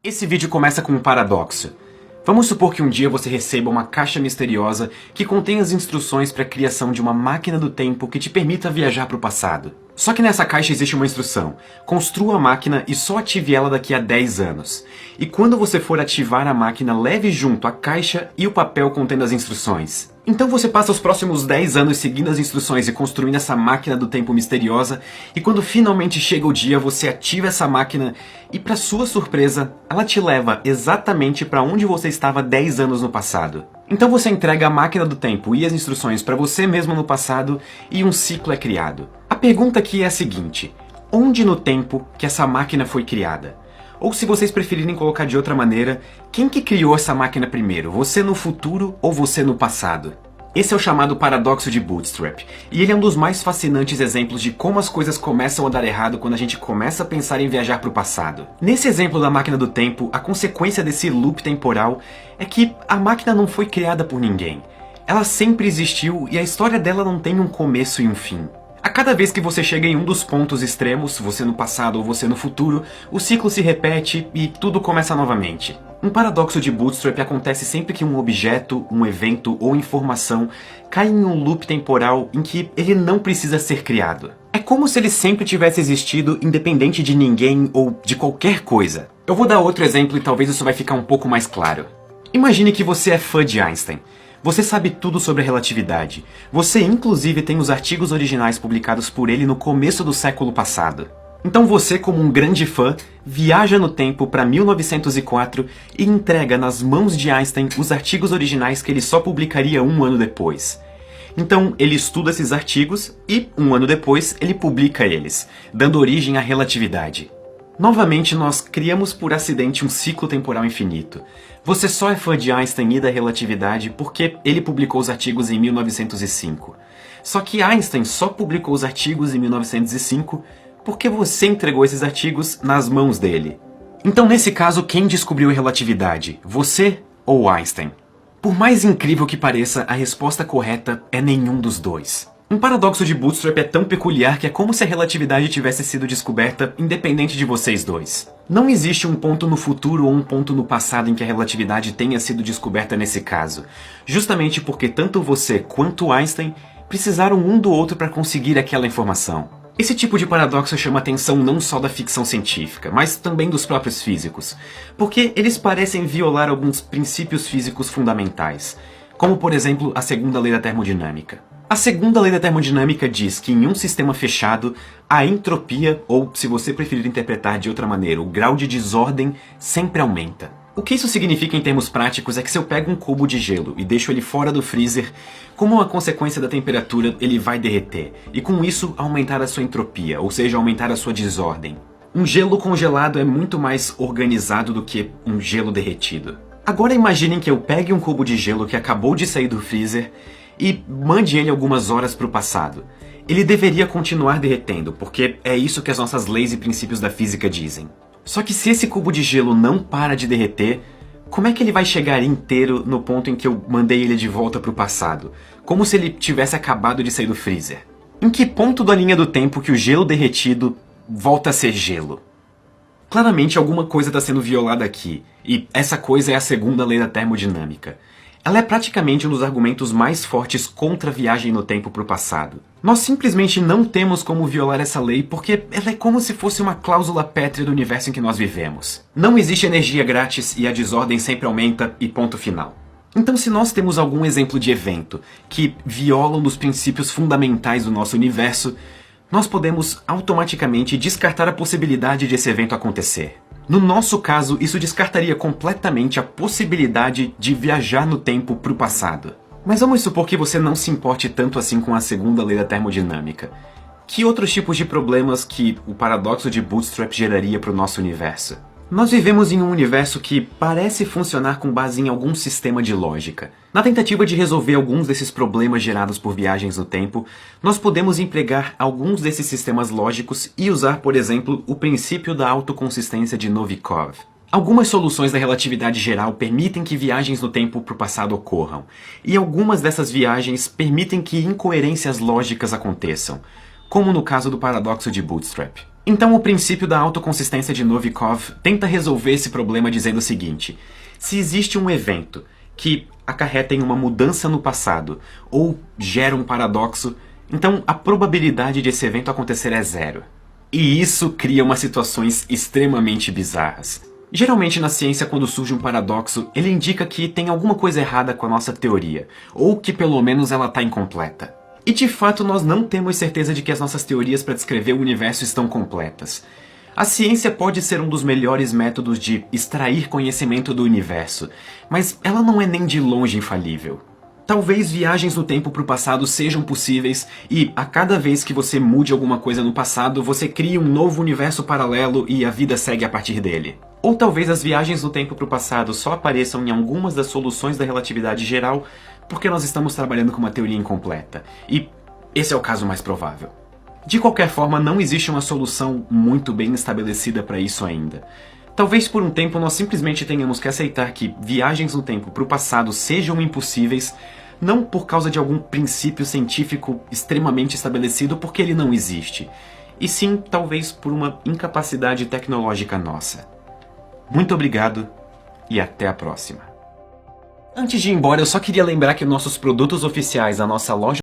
Esse vídeo começa com um paradoxo. Vamos supor que um dia você receba uma caixa misteriosa que contém as instruções para a criação de uma máquina do tempo que te permita viajar para o passado. Só que nessa caixa existe uma instrução: construa a máquina e só ative ela daqui a 10 anos. E quando você for ativar a máquina, leve junto a caixa e o papel contendo as instruções. Então você passa os próximos 10 anos seguindo as instruções e construindo essa máquina do tempo misteriosa, e quando finalmente chega o dia, você ativa essa máquina e, para sua surpresa, ela te leva exatamente para onde você estava 10 anos no passado. Então você entrega a máquina do tempo e as instruções para você mesmo no passado e um ciclo é criado. A pergunta aqui é a seguinte: onde no tempo que essa máquina foi criada? Ou, se vocês preferirem colocar de outra maneira, quem que criou essa máquina primeiro? Você no futuro ou você no passado? Esse é o chamado paradoxo de Bootstrap, e ele é um dos mais fascinantes exemplos de como as coisas começam a dar errado quando a gente começa a pensar em viajar para o passado. Nesse exemplo da máquina do tempo, a consequência desse loop temporal é que a máquina não foi criada por ninguém. Ela sempre existiu e a história dela não tem um começo e um fim. A cada vez que você chega em um dos pontos extremos, você no passado ou você no futuro, o ciclo se repete e tudo começa novamente. Um paradoxo de Bootstrap acontece sempre que um objeto, um evento ou informação cai em um loop temporal em que ele não precisa ser criado. É como se ele sempre tivesse existido independente de ninguém ou de qualquer coisa. Eu vou dar outro exemplo e talvez isso vai ficar um pouco mais claro. Imagine que você é fã de Einstein. Você sabe tudo sobre a relatividade. Você inclusive tem os artigos originais publicados por ele no começo do século passado. Então você, como um grande fã, viaja no tempo para 1904 e entrega nas mãos de Einstein os artigos originais que ele só publicaria um ano depois. Então ele estuda esses artigos e, um ano depois, ele publica eles, dando origem à relatividade. Novamente, nós criamos por acidente um ciclo temporal infinito. Você só é fã de Einstein e da relatividade porque ele publicou os artigos em 1905. Só que Einstein só publicou os artigos em 1905 porque você entregou esses artigos nas mãos dele. Então, nesse caso, quem descobriu a relatividade? Você ou Einstein? Por mais incrível que pareça, a resposta correta é nenhum dos dois. Um paradoxo de Bootstrap é tão peculiar que é como se a relatividade tivesse sido descoberta independente de vocês dois. Não existe um ponto no futuro ou um ponto no passado em que a relatividade tenha sido descoberta nesse caso, justamente porque tanto você quanto Einstein precisaram um do outro para conseguir aquela informação. Esse tipo de paradoxo chama a atenção não só da ficção científica, mas também dos próprios físicos, porque eles parecem violar alguns princípios físicos fundamentais, como por exemplo a segunda lei da termodinâmica. A segunda lei da termodinâmica diz que em um sistema fechado, a entropia, ou se você preferir interpretar de outra maneira, o grau de desordem, sempre aumenta. O que isso significa em termos práticos é que se eu pego um cubo de gelo e deixo ele fora do freezer, como uma consequência da temperatura, ele vai derreter, e com isso aumentar a sua entropia, ou seja, aumentar a sua desordem. Um gelo congelado é muito mais organizado do que um gelo derretido. Agora imaginem que eu pegue um cubo de gelo que acabou de sair do freezer e mande ele algumas horas para o passado. Ele deveria continuar derretendo, porque é isso que as nossas leis e princípios da física dizem. Só que se esse cubo de gelo não para de derreter, como é que ele vai chegar inteiro no ponto em que eu mandei ele de volta para o passado? Como se ele tivesse acabado de sair do freezer. Em que ponto da linha do tempo que o gelo derretido volta a ser gelo? Claramente alguma coisa está sendo violada aqui, e essa coisa é a segunda lei da termodinâmica. Ela é praticamente um dos argumentos mais fortes contra a viagem no tempo para o passado. Nós simplesmente não temos como violar essa lei porque ela é como se fosse uma cláusula pétrea do universo em que nós vivemos. Não existe energia grátis e a desordem sempre aumenta e ponto final. Então, se nós temos algum exemplo de evento que viola um dos princípios fundamentais do nosso universo, nós podemos automaticamente descartar a possibilidade de esse evento acontecer. No nosso caso, isso descartaria completamente a possibilidade de viajar no tempo para o passado. Mas vamos supor que você não se importe tanto assim com a segunda lei da termodinâmica. Que outros tipos de problemas que o paradoxo de Bootstrap geraria para o nosso universo? Nós vivemos em um universo que parece funcionar com base em algum sistema de lógica. Na tentativa de resolver alguns desses problemas gerados por viagens no tempo, nós podemos empregar alguns desses sistemas lógicos e usar, por exemplo, o princípio da autoconsistência de Novikov. Algumas soluções da relatividade geral permitem que viagens no tempo para o passado ocorram, e algumas dessas viagens permitem que incoerências lógicas aconteçam, como no caso do paradoxo de Bootstrap. Então o princípio da autoconsistência de Novikov tenta resolver esse problema dizendo o seguinte: se existe um evento que acarreta em uma mudança no passado ou gera um paradoxo, então a probabilidade de esse evento acontecer é zero. E isso cria umas situações extremamente bizarras. Geralmente na ciência, quando surge um paradoxo, ele indica que tem alguma coisa errada com a nossa teoria, ou que pelo menos ela está incompleta. E de fato nós não temos certeza de que as nossas teorias para descrever o universo estão completas. A ciência pode ser um dos melhores métodos de extrair conhecimento do universo, mas ela não é nem de longe infalível. Talvez viagens no tempo para o passado sejam possíveis e a cada vez que você mude alguma coisa no passado, você cria um novo universo paralelo e a vida segue a partir dele. Ou talvez as viagens no tempo para o passado só apareçam em algumas das soluções da relatividade geral porque nós estamos trabalhando com uma teoria incompleta. E esse é o caso mais provável. De qualquer forma, não existe uma solução muito bem estabelecida para isso ainda. Talvez por um tempo nós simplesmente tenhamos que aceitar que viagens no tempo para o passado sejam impossíveis, não por causa de algum princípio científico extremamente estabelecido, porque ele não existe, e sim talvez por uma incapacidade tecnológica nossa. Muito obrigado e até a próxima. Antes de ir embora, eu só queria lembrar que nossos produtos oficiais, a nossa loja